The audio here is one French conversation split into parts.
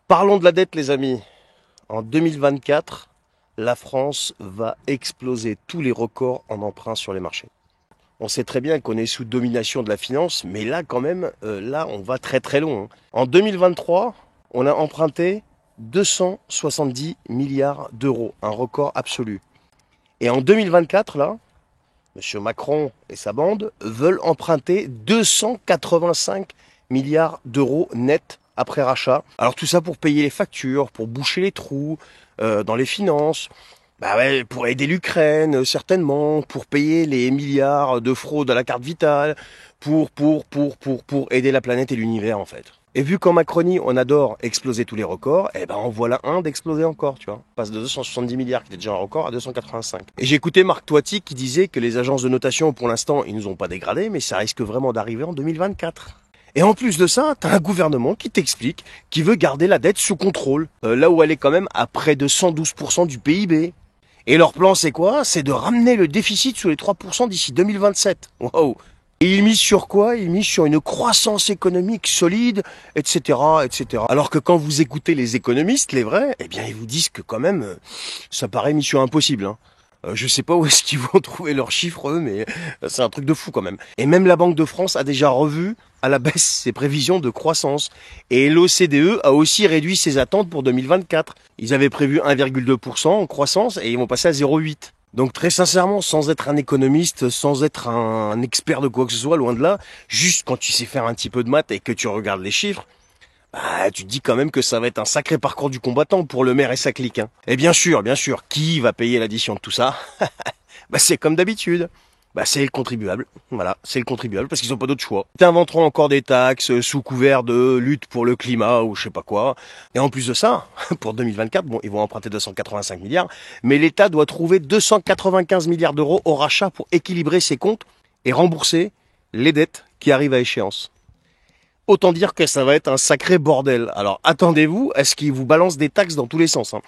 Parlons de la dette, les amis. En 2024, la France va exploser tous les records en emprunt sur les marchés. On sait très bien qu'on est sous domination de la finance, mais là, quand même, là, on va très très loin. En 2023, on a emprunté 270 milliards d'euros, un record absolu. Et en 2024, là, M. Macron et sa bande veulent emprunter 285 milliards d'euros net après rachat. Alors tout ça pour payer les factures, pour boucher les trous dans les finances, bah ouais, pour aider l'Ukraine certainement, pour payer les milliards de fraude à la carte vitale, pour aider la planète et l'univers en fait. Et vu qu'en Macronie, on adore exploser tous les records, eh ben en voilà un d'exploser encore, tu vois. On passe de 270 milliards, qui était déjà un record, à 285. Et j'ai écouté Marc Toiti qui disait que les agences de notation, pour l'instant, ils nous ont pas dégradé, mais ça risque vraiment d'arriver en 2024. Et en plus de ça, t'as un gouvernement qui t'explique qu'il veut garder la dette sous contrôle, là où elle est quand même à près de 112% du PIB. Et leur plan, c'est quoi? C'est de ramener le déficit sous les 3% d'ici 2027. Waouh! Et ils misent sur quoi? Ils misent sur une croissance économique solide, etc., etc. Alors que quand vous écoutez les économistes, les vrais, eh bien, ils vous disent que quand même, ça paraît mission impossible, hein. Je sais pas où est-ce qu'ils vont trouver leurs chiffres, eux, mais c'est un truc de fou quand même. Et même la Banque de France a déjà revu à la baisse ses prévisions de croissance. Et l'OCDE a aussi réduit ses attentes pour 2024. Ils avaient prévu 1,2% en croissance et ils vont passer à 0,8%. Donc très sincèrement, sans être un économiste, sans être un expert de quoi que ce soit, loin de là, juste quand tu sais faire un petit peu de maths et que tu regardes les chiffres, bah, tu te dis quand même que ça va être un sacré parcours du combattant pour le maire et sa clique, hein. Et bien sûr, qui va payer l'addition de tout ça? Bah c'est comme d'habitude. Bah c'est le contribuable. Voilà, c'est le contribuable parce qu'ils n'ont pas d'autre choix. Ils inventeront encore des taxes sous couvert de lutte pour le climat ou je sais pas quoi. Et en plus de ça, pour 2024, bon, ils vont emprunter 285 milliards, mais l'État doit trouver 295 milliards d'euros au rachat pour équilibrer ses comptes et rembourser les dettes qui arrivent à échéance. Autant dire que ça va être un sacré bordel. Alors attendez-vous à ce qu'ils vous balancent des taxes dans tous les sens, hein.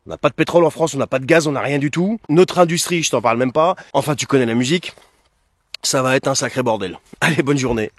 On n'a pas de pétrole en France, on n'a pas de gaz, on n'a rien du tout. Notre industrie, je t'en parle même pas. Enfin, tu connais la musique. Ça va être un sacré bordel. Allez, bonne journée.